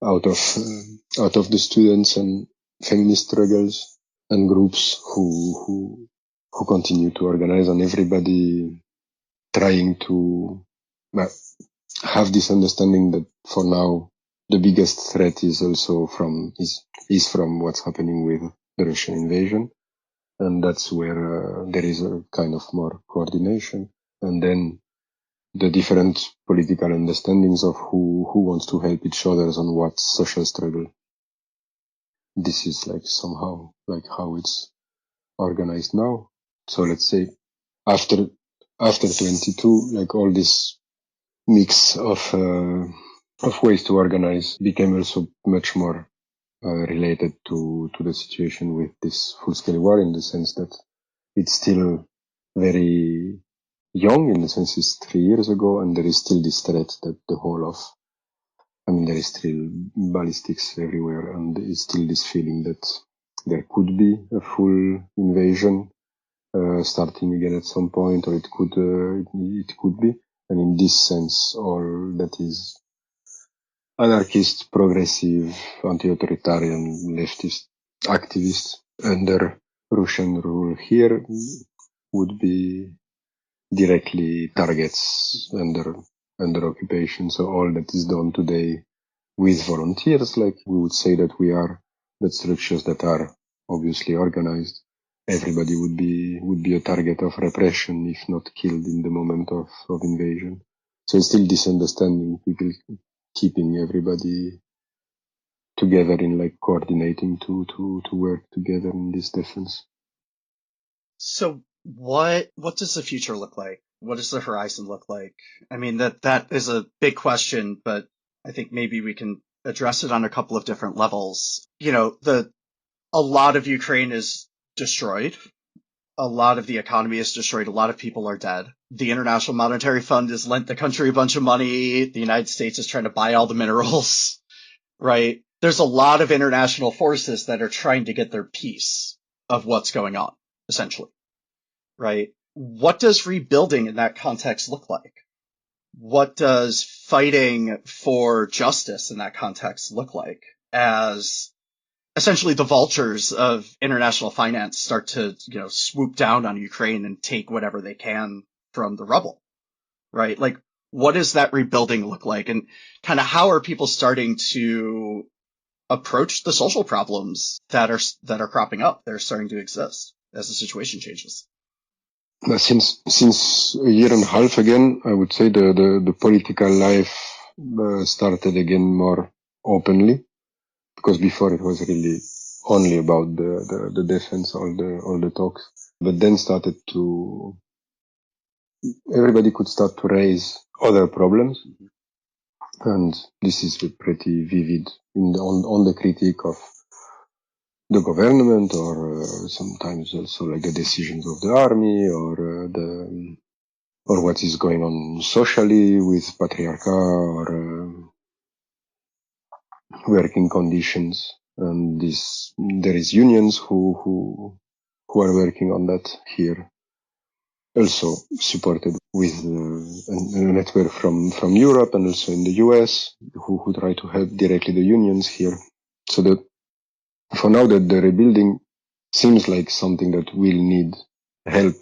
out of the students and feminist struggles and groups who continue to organize, and everybody trying to have this understanding that for now the biggest threat is also from what's happening with the Russian invasion, and that's where there is a kind of more coordination, and then the different political understandings of who wants to help each other on what social struggle. This is like somehow like how it's organized now. So let's say after 22, like all this mix of ways to organize became also much more related to the situation with this full-scale war, in the sense that it's still very young, in the sense it's 3 years ago, and there is still this threat that the whole of, there is still ballistics everywhere, and it's still this feeling that there could be a full invasion starting again at some point, or it could be. And in this sense, all that is anarchist, progressive, anti-authoritarian, leftist activists under Russian rule here would be directly targets under occupation. So all that is done today with volunteers, like we would say that we are, that structures that are obviously organized, everybody would be a target of repression if not killed in the moment of invasion. So it's still this understanding, people keeping everybody together in like coordinating to work together in this defense. So what does the future look like? What does the horizon look like? I mean, that is a big question, but I think maybe we can address it on a couple of different levels. A lot of Ukraine is destroyed. A lot of the economy is destroyed. A lot of people are dead. The International Monetary Fund has lent the country a bunch of money. The United States is trying to buy all the minerals, right? There's a lot of international forces that are trying to get their piece of what's going on, essentially, right? What does rebuilding in that context look like? What does fighting for justice in that context look like as essentially the vultures of international finance start to, swoop down on Ukraine and take whatever they can from the rubble, right? Like, what does that rebuilding look like? And kind of how are people starting to approach the social problems that are cropping up, that are starting to exist as the situation changes? Since a year and a half again, I would say the political life started again more openly, because before it was really only about the defense, all the talks. But then everybody could start to raise other problems, and this is pretty vivid on the critique of the government, or sometimes also like the decisions of the army, or what is going on socially with patriarchy, or working conditions. And there is unions who are working on that here, also supported with a network from Europe and also in the US, who try to help directly the unions here. So that for now, that the rebuilding seems like something that will need help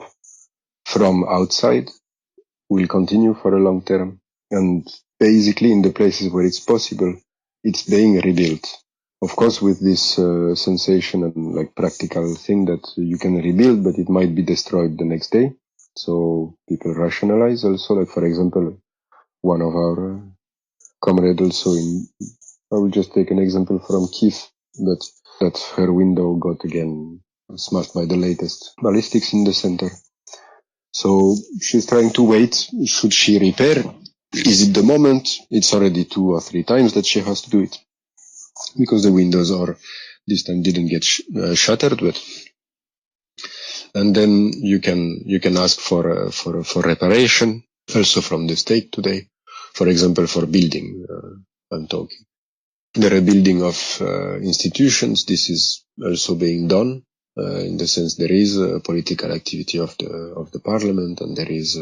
from outside, will continue for a long term. And basically in the places where it's possible, it's being rebuilt. Of course, with this sensation and like practical thing that you can rebuild, but it might be destroyed the next day. So people rationalize also, like for example, one of our comrades also I will just take an example from Kiev, but that her window got again smashed by the latest ballistics in the center. So she's trying to wait. Should she repair? Is it the moment? It's already 2 or 3 times that she has to do it, because the windows this time didn't get shattered. But and then you can ask for reparation also from the state today. For example, for building, I'm talking the rebuilding of institutions. This is also being done. In the sense, there is a political activity of the parliament, and there is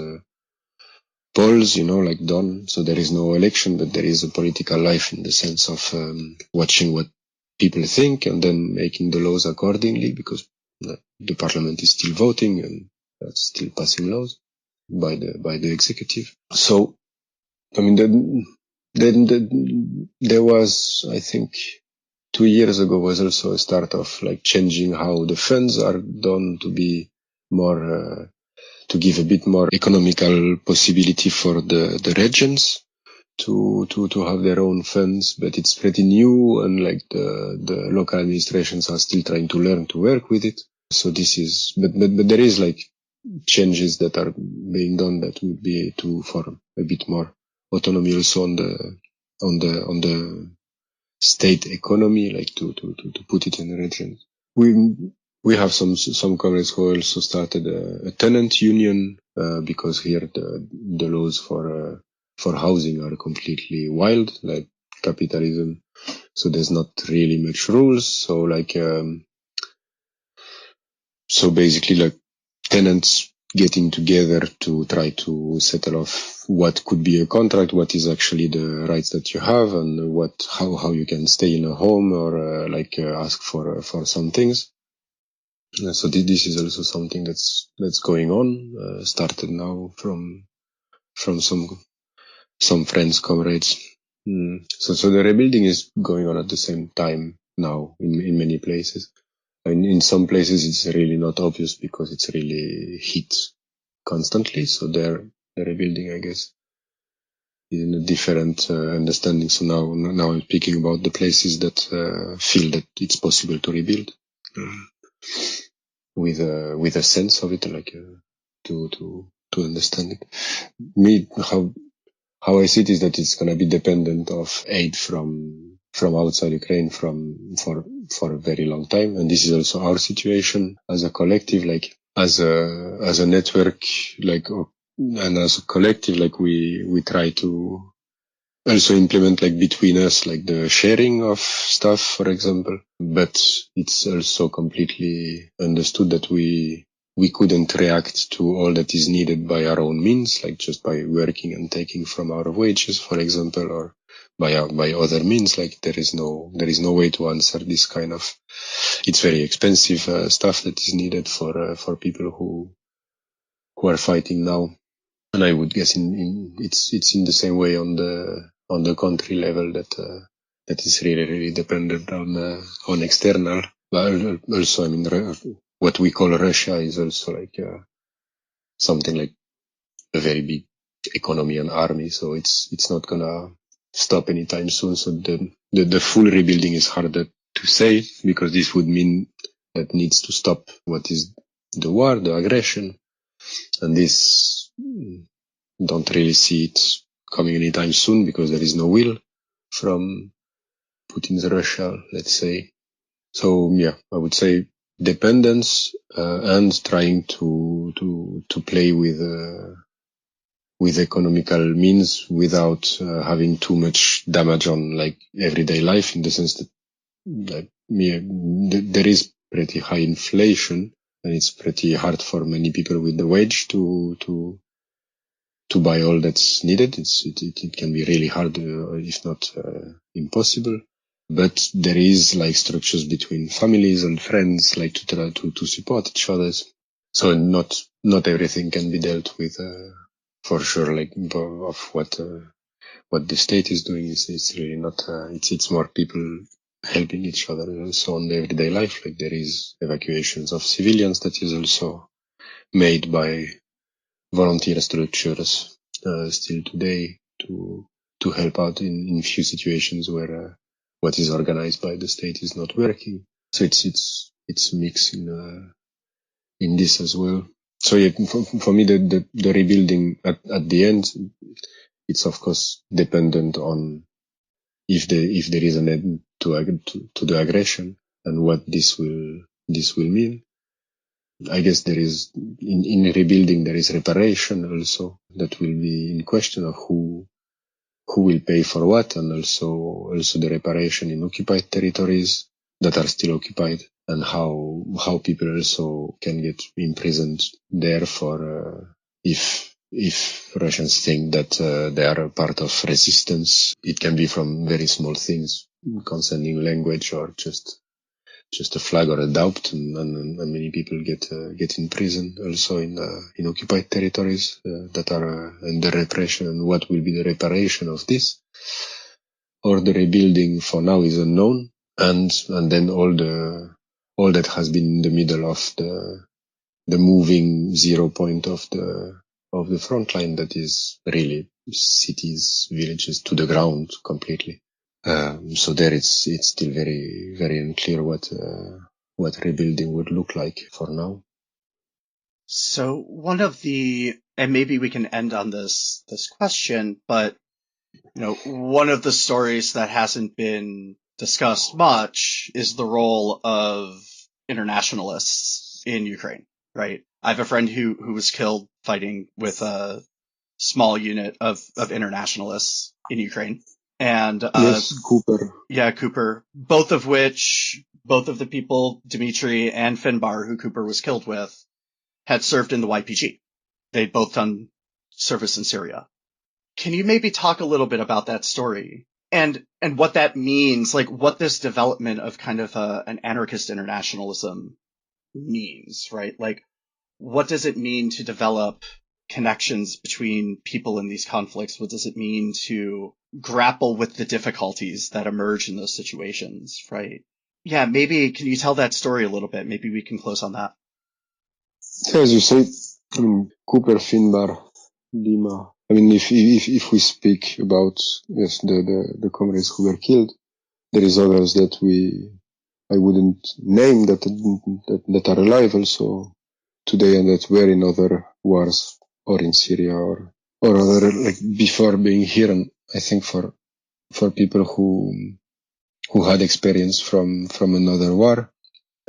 polls, like done. So there is no election, but there is a political life in the sense of watching what people think and then making the laws accordingly, because the parliament is still voting and that's still passing laws by the executive. So, I mean, then there was, I think, 2 years ago was also a start of like changing how the funds are done to be more, to give a bit more economical possibility for the regions to have their own funds. But it's pretty new, and like the local administrations are still trying to learn to work with it. So this is, but there is like changes that are being done that would be for a bit more autonomy also on the state economy, like to put it in the region. We have some colleagues who also started a tenant union, because here the laws for housing are completely wild, like capitalism. So there's not really much rules. So like, so basically like tenants getting together to try to settle off what could be a contract, what is actually the rights that you have, and how you can stay in a home, or ask for some things. So this is also something that's going on, started now from some friends, comrades. So the rebuilding is going on at the same time now in many places. In some places it's really not obvious because it's really hit constantly. So the rebuilding, I guess, is in a different understanding. So now I'm speaking about the places that feel that it's possible to rebuild with a sense of it, like to understand it. How I see it is that it's going to be dependent of aid from outside Ukraine for a very long time. And this is also our situation as a collective, like as a network, like, and as a collective, like we try to also implement like between us, like the sharing of stuff, for example. But it's also completely understood that we we couldn't react to all that is needed by our own means, like just by working and taking from our wages, for example, or by other means. Like there is no way to answer this kind of, it's very expensive stuff that is needed for people who are fighting now. And I would guess it's in the same way on the country level that is really dependent on external. But also, I mean, what we call Russia is also like something like a very big economy and army, so it's not gonna stop anytime soon. So the full rebuilding is harder to say, because this would mean that needs to stop what is the war, the aggression, and this don't really see it coming anytime soon, because there is no will from Putin's Russia, let's say. So yeah, I would say dependence and trying to play with economical means without having too much damage on like everyday life, in the sense that there is pretty high inflation, and it's pretty hard for many people with the wage to buy all that's needed. It can be really hard, if not impossible. But there is like structures between families and friends, like to try to support each other. So not everything can be dealt with for sure. Like of what the state is doing is really not. It's more people helping each other also on the everyday life. Like there is evacuations of civilians that is also made by volunteer structures still today to help out in few situations where what is organized by the state is not working. So it's mixed in this as well. So yeah, for me the rebuilding at the end, it's of course dependent on if there is an end to the aggression and what this will mean. I guess there is in rebuilding there is reparation also that will be in question of who will pay for what, and also the reparation in occupied territories that are still occupied, and how people also can get imprisoned there for if Russians think that they are a part of resistance. It can be from very small things concerning language or just a flag or a doubt, and many people get in prison also in occupied territories that are under repression. And what will be the reparation of this, or the rebuilding, for now is unknown. And then all that has been in the middle of the moving 0 point of the front line, that is really cities, villages to the ground completely. So there it's still very, very unclear what rebuilding would look like for now. So and maybe we can end on this question, but one of the stories that hasn't been discussed much is the role of internationalists in Ukraine, right? I have a friend who was killed fighting with a small unit of internationalists in Ukraine. And yes, Cooper. Yeah, Cooper. Both of the people, Dmitry and Finbar, who Cooper was killed with, had served in the YPG. They'd both done service in Syria. Can you maybe talk a little bit about that story and what that means, like what this development of kind of an anarchist internationalism means, right? Like, what does it mean to develop connections between people in these conflicts? What does it mean to grapple with the difficulties that emerge in those situations, right? Yeah, maybe can you tell that story a little bit? Maybe we can close on that. As you say, Cooper, Finbar, Dima. I mean, if we speak about the comrades who were killed, there is others that I wouldn't name that are alive also today and that were in other wars or in Syria or other, like before being here. And I think for people who had experience from another war,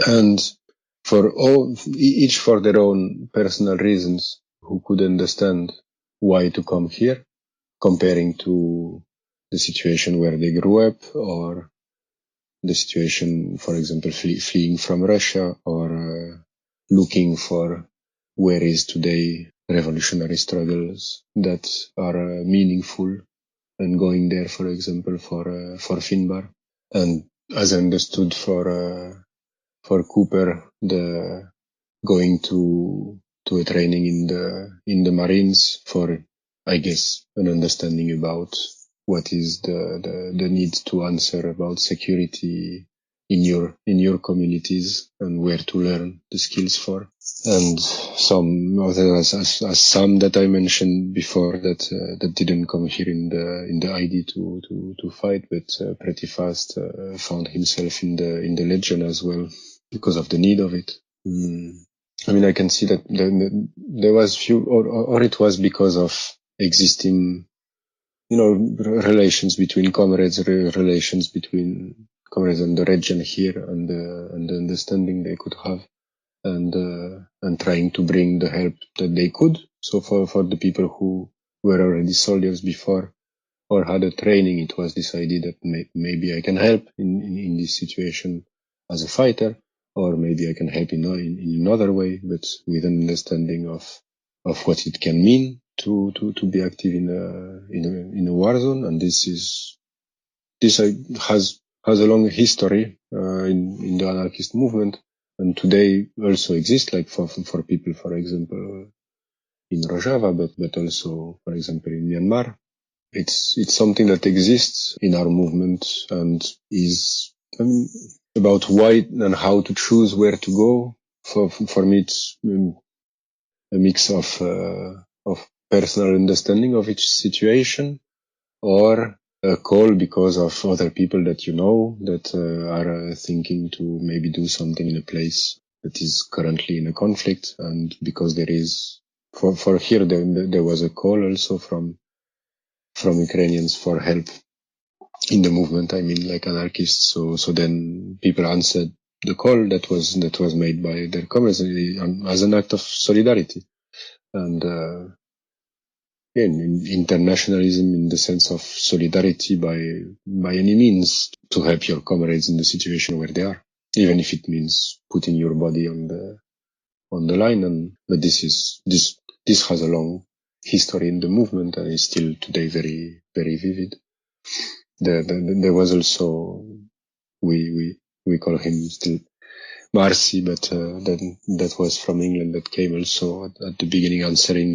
and for each for their own personal reasons, who could understand why to come here, comparing to the situation where they grew up, or the situation, for example, fleeing from Russia, or looking for where is today revolutionary struggles that are meaningful, and going there, for example, for Finbar. And as I understood for Cooper, the going to a training in the Marines for, I guess, an understanding about what is the need to answer about security in your communities and where to learn the skills for. And some others, as some that I mentioned before, that didn't come here in the ID to fight, but pretty fast found himself in the Legion as well because of the need of it. I mean, I can see that there was few, or it was because of existing, relations between comrades, relations between comrades and the region here, and the understanding they could have, and trying to bring the help that they could. So for the people who were already soldiers before or had a training, it was this idea that maybe I can help in this situation as a fighter, or maybe I can help in another way, but with an understanding of what it can mean to be active in a war zone. And this has a long history in the anarchist movement, and today also exists, like for people, for example, in Rojava, but also, for example, in Myanmar. It's something that exists in our movement and is about why and how to choose where to go. For me, it's a mix of personal understanding of each situation, or a call because of other people that you know that are thinking to maybe do something in a place that is currently in a conflict, and because there is for here there was a call also from Ukrainians for help in the movement. I mean, like Anarchists. So then people answered the call that was made by their comrades as an act of solidarity. And internationalism in the sense of solidarity by any means to help your comrades in the situation where they are, even if it means putting your body on the line. But this has a long history in the movement and is still today very, very vivid. There was also, we call him still Marcy, but that was from England, that came also at the beginning answering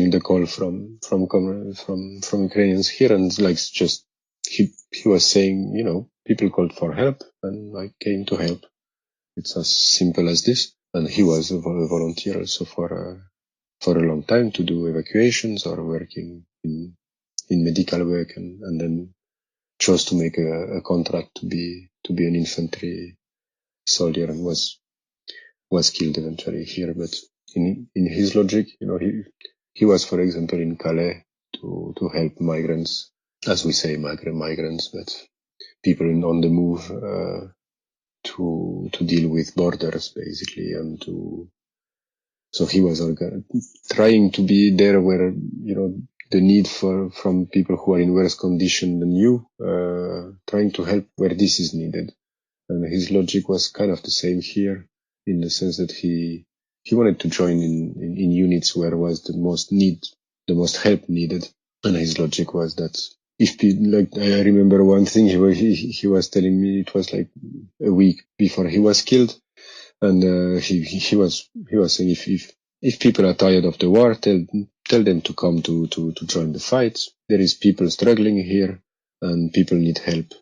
the call from Ukrainians here, and like just he was saying, people called for help and I came to help. It's as simple as this. And he was a volunteer also for a long time to do evacuations or working in medical work, and then chose to make a contract to be an infantry soldier, and was killed eventually here. But in his logic, he was, for example, in Calais to help migrants, as we say migrants, but people on the move, to deal with borders basically, and so he was trying to be there where, the need from people who are in worse condition than you, trying to help where this is needed. And his logic was kind of the same here, in the sense that he wanted to join in units where was the most help needed. And his logic was that I remember one thing he was telling me, it was like a week before he was killed. And he was saying, if people are tired of the war, tell them to come to join the fight. There is people struggling here, and people need help.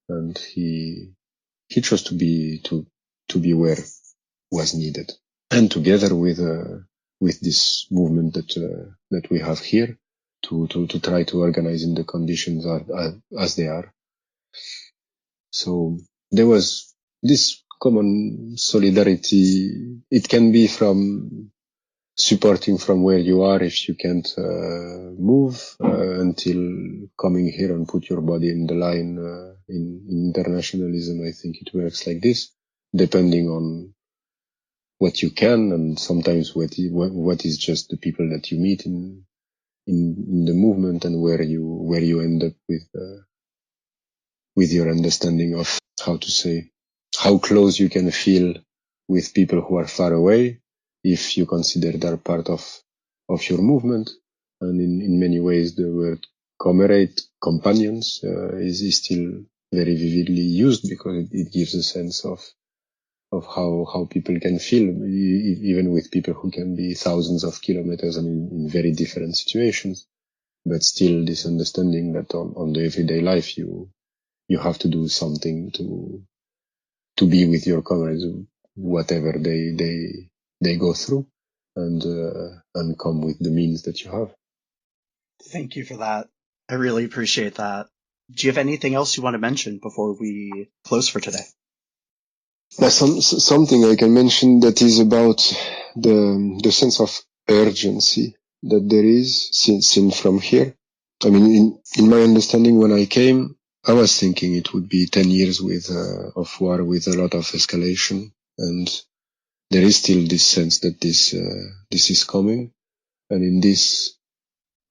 And he chose to be where was needed, and together with this movement that we have here, to try to organize in the conditions as they are. So there was this common solidarity. It can be from supporting from where you are if you can't move, until coming here and put your body in the line. In internationalism, I think it works like this, depending on what you can, and sometimes what is just the people that you meet in the movement, and where you end up with your understanding of how to say how close you can feel with people who are far away, if you consider they're part of your movement. And in many ways, the word comrade, companions, is still very vividly used because it gives a sense of how people can feel, even with people who can be thousands of kilometers and in very different situations. But still this understanding that on the everyday life, you have to do something to be with your comrades, whatever they go through, and come with the means that you have. Thank you for that. I really appreciate that. Do you have anything else you want to mention before we close for today? Something I can mention that is about the sense of urgency that there is seen from here. I mean, in my understanding, when I came, I was thinking it would be 10 years of war with a lot of escalation, and there is still this sense that this is coming, and in this,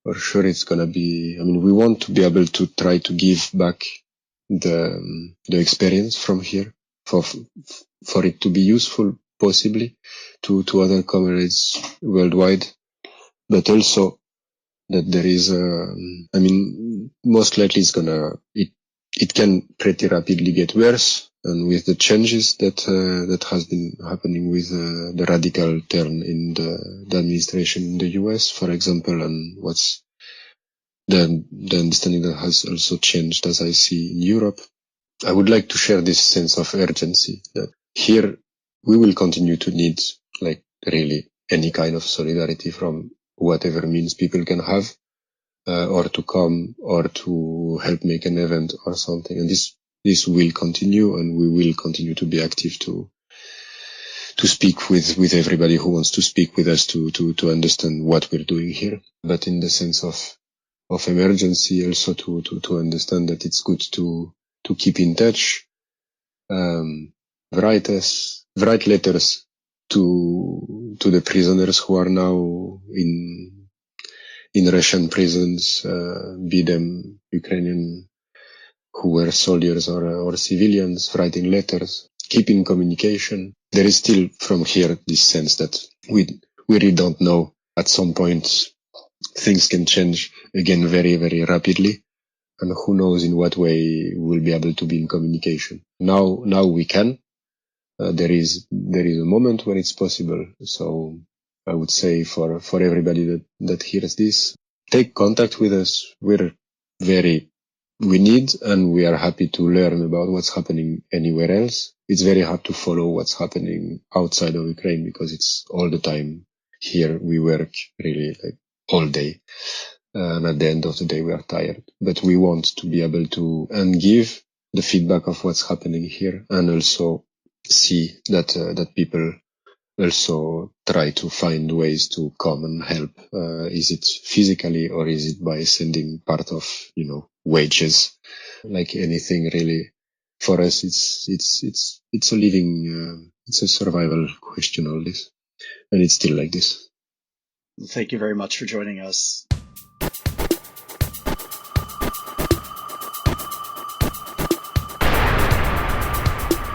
for sure, it's gonna be. I mean, we want to be able to try to give back the experience from here for it to be useful, possibly to other comrades worldwide, but also that there is I mean, most likely it can pretty rapidly get worse, and with the changes that has been happening with the radical turn in the administration in the US, for example, and what's the understanding that has also changed as I see in Europe. I would like to share this sense of urgency that here we will continue to need, like, really any kind of solidarity from whatever means people can have, or to come or to help make an event or something. And this will continue, and we will continue to be active to speak with everybody who wants to speak with us to understand what we're doing here. But in the sense of emergency, also to understand that it's good to keep in touch, write letters to the prisoners who are now in Russian prisons, be them Ukrainian who were soldiers or civilians, writing letters, keep in communication. There is still from here this sense that we really don't know. At some point, things can change again very, very rapidly. And who knows in what way we'll be able to be in communication. Now we can. There is a moment when it's possible. So I would say for everybody that hears this, take contact with us. We need and we are happy to learn about what's happening anywhere else. It's very hard to follow what's happening outside of Ukraine because it's all the time. Here we work really like all day. And at the end of the day, we are tired. But we want to be able to and give the feedback of what's happening here, and also see that people also try to find ways to come and help. Is it physically, or is it by sending part of, wages? Like anything really. For us, it's a living, it's a survival question, all this. And it's still like this. Thank you very much for joining us.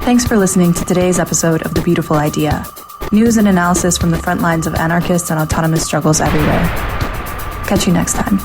Thanks for listening to today's episode of The Beautiful Idea. News and analysis from the front lines of anarchist and autonomous struggles everywhere. Catch you next time.